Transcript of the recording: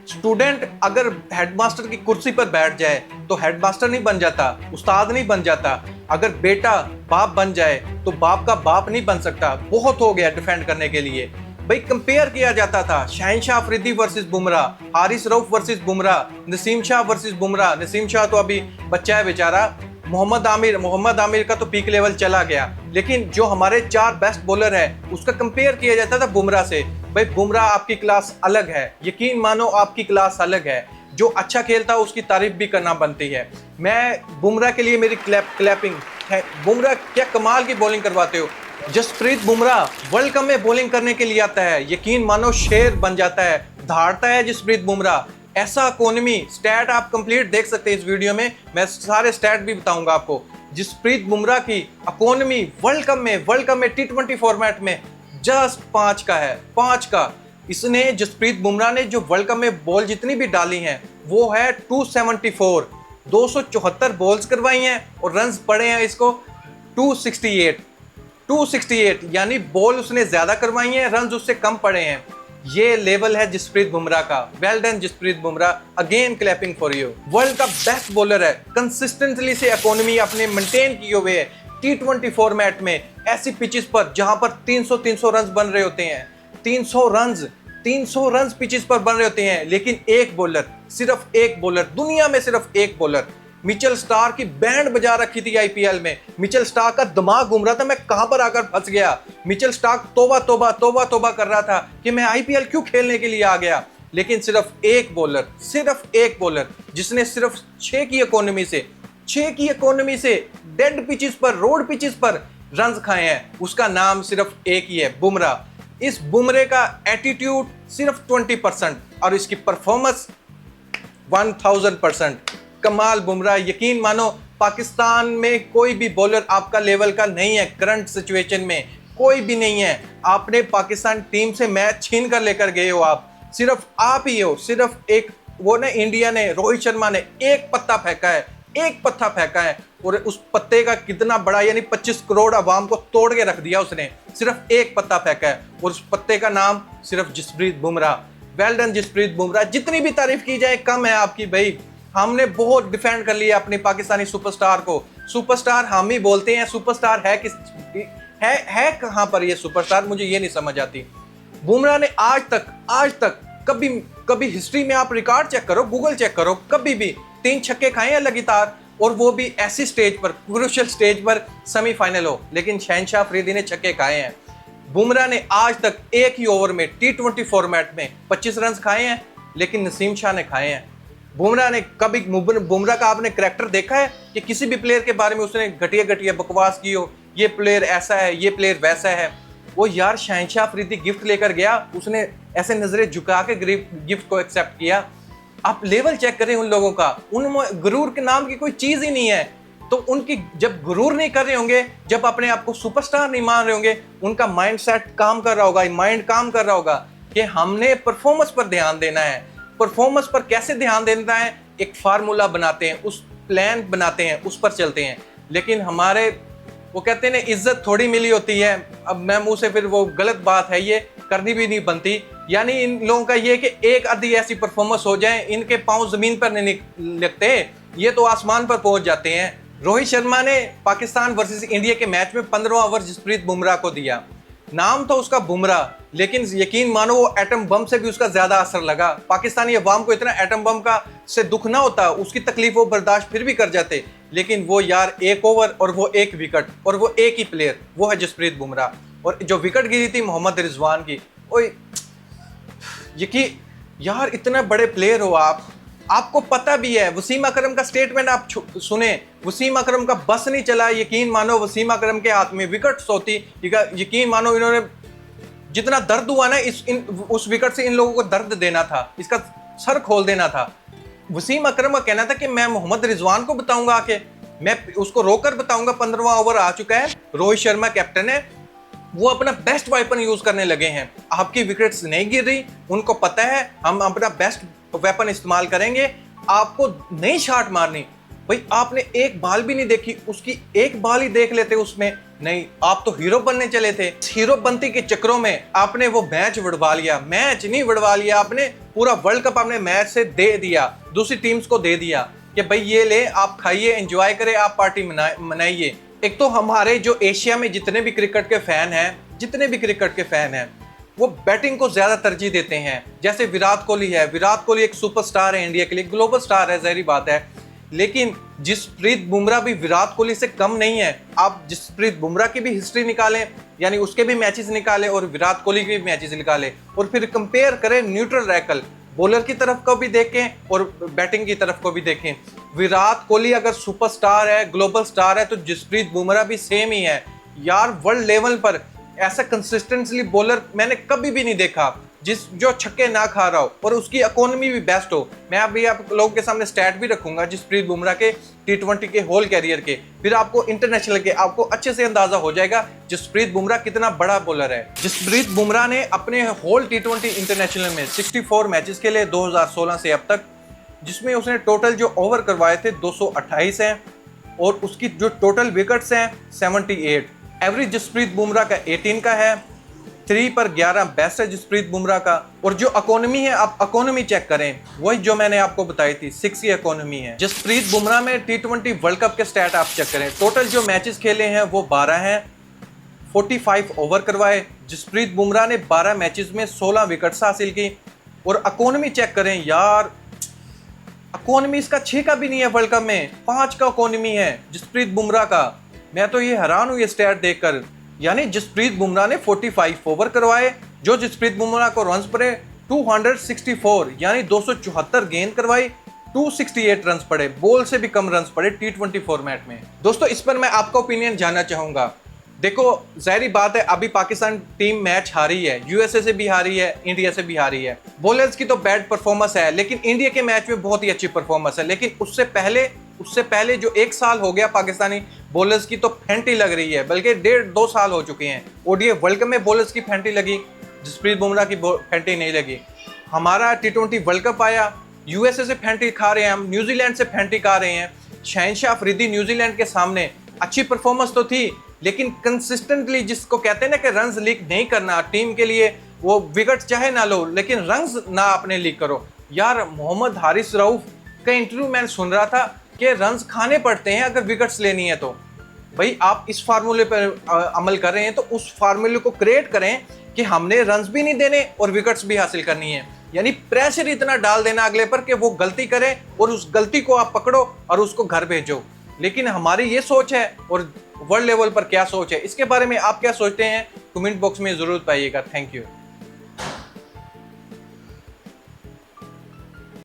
Student अगर headmaster की कुर्सी पर बैठ जाए तो हेडमास्टर नहीं बन जाता, उस्ताद नहीं बन जाता। अगर बेटा बाप बन जाए तो बाप का बाप नहीं बन सकता। बहुत हो गया डिफेंड करने के लिए। भाई कंपेयर किया जाता था शहनशाह Afridi versus Bumrah, Haris Rauf versus Bumrah, Naseem Shah versus Bumrah. Naseem Shah तो अभी बच्चा है बेचारा। मोहम्मद आमिर का तो पीक लेवल चला गया, लेकिन जो हमारे 4 बेस्ट बॉलर है उसका कंपेयर किया जाता था बुमराह से। भाई बुमराह आपकी क्लास अलग है, यकीन मानो आपकी क्लास अलग है। जो अच्छा खेलता है उसकी तारीफ भी करना बनती है। मैं बुमराह के लिए मेरी क्लैपिंग है। बुमराह क्या कमाल की बॉलिंग करवाते हो। जसप्रीत बुमराह वर्ल्ड कप में बॉलिंग करने के लिए आता है, यकीन मानो शेर बन जाता है, धाड़ता है जसप्रीत बुमराह। ऐसा इकोनॉमी स्टैट आप कंप्लीट देख सकते हैं इस वीडियो में, मैं सारे स्टैट भी बताऊंगा आपको। जसप्रीत बुमराह की इकोनॉमी वर्ल्ड कप में T20 फॉर्मेट में जस्ट 5 का है, 5 का। इसने जसप्रीत बुमराह ने जो वर्ल्ड कप में बॉल जितनी भी डाली हैं वो है 274, 274 बॉल्स करवाई हैं और रन्स पड़े हैं इसको 268, यानी बॉल उसने ज्यादा करवाई हैं, रन्स उससे कम पड़े हैं। ये लेवल है जसप्रीत बुमराह का। Well done Jasprit Bumrah, again clapping for you. World का बेस्ट बॉलर है, कंसिस्टेंटली से इकोनॉमी अपने मेंटेन किए हुए है T20 फॉर्मेट में, ऐसी पिचेस पर जहां पर 300 रन्स बन रहे होते हैं। 300 रन्स पिचेस पर बन रहे होते हैं, लेकिन एक बॉलर, सिर्फ एक बॉलर, दुनिया में सिर्फ एक बॉलर, मिचेल स्टार्क की बैंड बजा रखी थी आईपीएल में। मिचेल स्टार्क का दिमाग घूम रहा था, मैं कहां पर आकर फंस गया। मिचेल स्टार्क तौबा कर रहा था कि मैं आईपीएल क्यों खेलने के लिए आ गया। लेकिन सिर्फ एक बॉलर जिसने सिर्फ 6 की इकोनॉमी से डेड पिचेस पर, रोड पिचेस पर रन्स खाए हैं, उसका नाम सिर्फ एक ही है, बुमराह। इस बुमराह का एटीट्यूड सिर्फ 20% और इसकी परफॉर्मेंस 1000%। कमाल बुमराह, यकीन मानो पाकिस्तान में कोई भी बॉलर आपका लेवल का नहीं है। करंट सिचुएशन में कोई भी नहीं है। आपने पाकिस्तान टीम से मैच छीन कर लेकर गए हो, सिर्फ आप ही हो। सिर्फ एक वो ना, इंडिया ने, रोहित शर्मा ने एक पत्ता फेंका है और उस पत्ते का कितना बड़ा, यानी 25 करोड़ अवाम को तोड़ के रख दिया उसने। सिर्फ एक पत्ता फेंका है और उस पत्ते का नाम सिर्फ जसप्रीत बुमराह। वेल डन जसप्रीत बुमराह, जितनी भी तारीफ की जाए कम है आपकी। भाई हमने बहुत डिफेंड कर लिया अपने पाकिस्तानी सुपरस्टार को। सुपरस्टार हम ही बोलते हैं, सुपरस्टार है किस, है कहां पर ये सुपरस्टार, मुझे ये नहीं समझ आती। बुमराह ने आज तक कभी हिस्ट्री में आप रिकॉर्ड चेक करो, गूगल चेक करो, कभी भी 3 छक्के खाए हैं लगातार, और वो भी ऐसी स्टेज पर, क्रूशियल स्टेज पर, सेमीफाइनल हो। लेकिन शहनशाह अफरीदी ने छक्के खाए हैं। बुमराह ने आज तक एक ही ओवर में T20 फॉर्मेट में 25 रन खाए हैं, लेकिन नसीम शाह ने खाए हैं। बुमराह ने कभी, बुमराह का आपने करैक्टर देखा है कि किसी भी प्लेयर के बारे में उसने घटिया बकवास की हो, ये प्लेयर ऐसा है, ये प्लेयर वैसा है। वो यार शहनशाह अफरीदी गिफ्ट लेकर गया, उसने ऐसे नजरें झुका के गिफ्ट को एक्सेप्ट किया। आप लेवल चेक करें उन लोगों का, उनमें गुरूर के नाम की कोई चीज ही नहीं है। तो उनकी जब गुरूर नहीं कर रहे होंगे, जब अपने आप को सुपरस्टार नहीं मान रहे होंगे, उनका माइंड सेट काम कर रहा होगा कि हमने परफॉर्मेंस पर ध्यान देना है। परफॉर्मेंस पर कैसे ध्यान देना है, एक फार्मूला बनाते हैं, उस प्लान बनाते हैं, उस पर चलते हैं। लेकिन हमारे, वो कहते हैं ना, इज्जत थोड़ी मिली होती है। अब मैं मुंह से, फिर वो गलत बात है, ये करनी भी नहीं बनती। यानी इन लोगों का ये कि एक आधी ऐसी परफॉर्मेंस हो जाए, इनके पांव जमीन पर नहीं लगते, ये तो आसमान पर पहुंच जाते हैं। रोहित शर्मा ने पाकिस्तान वर्सेस इंडिया के मैच में 15वां ओवर जसप्रीत बुमराह को दिया। नाम तो उसका बुमराह, लेकिन यकीन मानो वो एटम बम से भी उसका ज्यादा असर लगा। पाकिस्तानी अवाम को इतना एटम बम का से दुख ना होता, उसकी तकलीफ वो बर्दाश्त फिर भी कर जाते। लेकिन वो यार एक ओवर और वो एक विकेट और वो एक ही प्लेयर, वो है जसप्रीत बुमराह। और जो विकेट गिरी थी मोहम्मद रिजवान की, ओए यकीन यार, इतने बड़े प्लेयर हो आप, आपको पता भी है। वसीम अकरम का स्टेटमेंट आप सुने, वसीम अकरम का बस नहीं चला। यकीन मानो वसीम अकरम के हाथ में विकेट होती, यकीन मानो इन्होंने जितना दर्द हुआ ना, उस विकेट से इन लोगों को दर्द देना था, इसका सर खोल देना था। वसीम अकरम का कहना था कि मैं मोहम्मद रिजवान को बताऊंगा आके, मैं उसको रोकर बताऊंगा। 15वां ओवर आ चुका है, रोहित शर्मा कैप्टन है, वो अपना बेस्ट वेपन यूज करने लगे हैं। आपकी विकेट्स नहीं गिर रही, उनको पता है हम अपना बेस्ट वेपन इस्तेमाल करेंगे, आपको नहीं शॉट मारनी। भाई आपने एक बाल भी नहीं देखी, उसकी एक बाल ही देख लेते उसमें। नहीं, आप तो हीरो बनने चले थे। हीरो बनती के चक्करों में आपने वो मैच विड़वा लिया। मैच नहीं विड़वा लिया आपने, पूरा वर्ल्ड कप आपने मैच से दे दिया, दूसरी टीम्स को दे दिया कि भाई ये ले, आप खाइए, एंजॉय करें, आप पार्टी मनाइए। एक तो हमारे जो एशिया में जितने भी क्रिकेट के फैन हैं, वो बैटिंग को ज्यादा तरजीह देते हैं। जैसे विराट कोहली है, विराट कोहली एक सुपरस्टार है, इंडिया के लिए ग्लोबल स्टार है, ज़ाहिर बात है। लेकिन जसप्रीत बुमराह भी विराट कोहली से कम नहीं है। आप जसप्रीत बुमराह की भी हिस्ट्री निकालें, यानी उसके भी मैचेस निकालें और विराट कोहली के भी मैचेस निकालें, और फिर कंपेयर करें, न्यूट्रल रहकर बॉलर की तरफ को भी देखें और बैटिंग की तरफ को भी देखें। विराट कोहली अगर सुपरस्टार है, ग्लोबल स्टार है, तो जसप्रीत बुमराह भी सेम ही है यार। वर्ल्ड लेवल पर ऐसा कंसिस्टेंटली बॉलर मैंने कभी भी नहीं देखा जो छक्के ना खा रहा हो और उसकी इकोनॉमी भी बेस्ट हो। मैं अभी आप लोगों के सामने स्टैट भी रखूंगा जसप्रीत बुमराह के T20 के होल कैरियर के, फिर आपको इंटरनेशनल के आपको अच्छे से अंदाजा हो जाएगा जसप्रीत बुमराह कितना बड़ा बॉलर है। जसप्रीत बुमराह ने अपने होल T20 इंटरनेशनल में 64 मैचेस के लिए 2016 से अब तक, जिसमें उसने टोटल जो ओवर करवाए थे 228 हैं, और उसकी जो टोटल विकेट्स हैं 78। एवरेज जसप्रीत बुमराह का 18 का है, 3 पर 11 बेस्ट है जसप्रीत बुमराह का। और जो इकोनॉमी है, आप इकोनॉमी चेक करें, वही जो मैंने आपको बताई थी, 6 की इकोनॉमी है। जसप्रीत बुमराह में T20 वर्ल्ड कप के स्टैट आप चेक करें, टोटल जो मैचेस खेले हैं वो 12 हैं, 45 ओवर करवाए। जसप्रीत बुमराह ने 12 मैचेस में 16 विकेट्स हासिल की। और इकोनॉमी चेक करें यार, इकोनॉमी इसका 6 का भी नहीं है, वर्ल्ड कप में 5 का इकोनॉमी है जसप्रीत बुमराह का। मैं तो ये हैरान हूँ ये स्टैट देखकर। यानी जसप्रीत बुमराह ने 45 ओवर करवाए, जो जसप्रीत बुमराह को रन्स पड़े 264, यानी 274 गेंद करवाई, 268 रन्स पड़े, बॉल से भी कम रन्स पड़े T20 फॉर्मेट में। दोस्तों इस पर मैं आपका ओपिनियन जानना चाहूंगा। देखो जाहिर बात है, अभी पाकिस्तान टीम मैच हारी है, USA से भी हारी है, इंडिया से भी हारी है। बॉलर्स की तो बैड परफॉर्मेंस है, लेकिन इंडिया के मैच में बहुत ही अच्छी परफॉर्मेंस है। लेकिन उससे पहले जो 1 साल हो गया पाकिस्तानी बॉलर्स की तो फैंटी लग रही है, बल्कि 1.5-2 साल हो चुके हैं। ODI वर्ल्ड कप में बॉलर्स की फैंटी लगी, जसप्रीत बुमराह की फैंटी नहीं लगी। हमारा T20 वर्ल्ड कप आया, USA से फैंटी खा रहे हैं हम, न्यूजीलैंड से फैंटी खा रहे हैं। शहनशाह अफरीदी न्यूजीलैंड के सामने अच्छी परफॉर्मेंस तो थी, लेकिन कंसिस्टेंटली, जिसको कहते हैं ना कि रन्स लीक नहीं करना टीम के लिए, वो विकेट चाहे ना लो लेकिन रन्स ना अपने लीक करो। यार मोहम्मद हारिस रऊफ का इंटरव्यू मैंने सुन रहा था कि रन्स खाने पड़ते हैं अगर विकेट्स लेनी है तो। भाई आप इस फार्मूले पर अमल कर रहे हैं तो उस फार्मूले को क्रिएट करें कि हमने रन्स भी नहीं देने और विकेट्स भी हासिल करनी है। यानी प्रेशर इतना डाल देना अगले पर कि वो गलती करे और उस गलती को आप पकड़ो और उसको घर भेजो। लेकिन हमारी ये सोच है, और वर्ल्ड लेवल पर क्या सोच है, इसके बारे में आप क्या सोचते हैं कमेंट बॉक्स में जरूर बताइएगा। Thank you.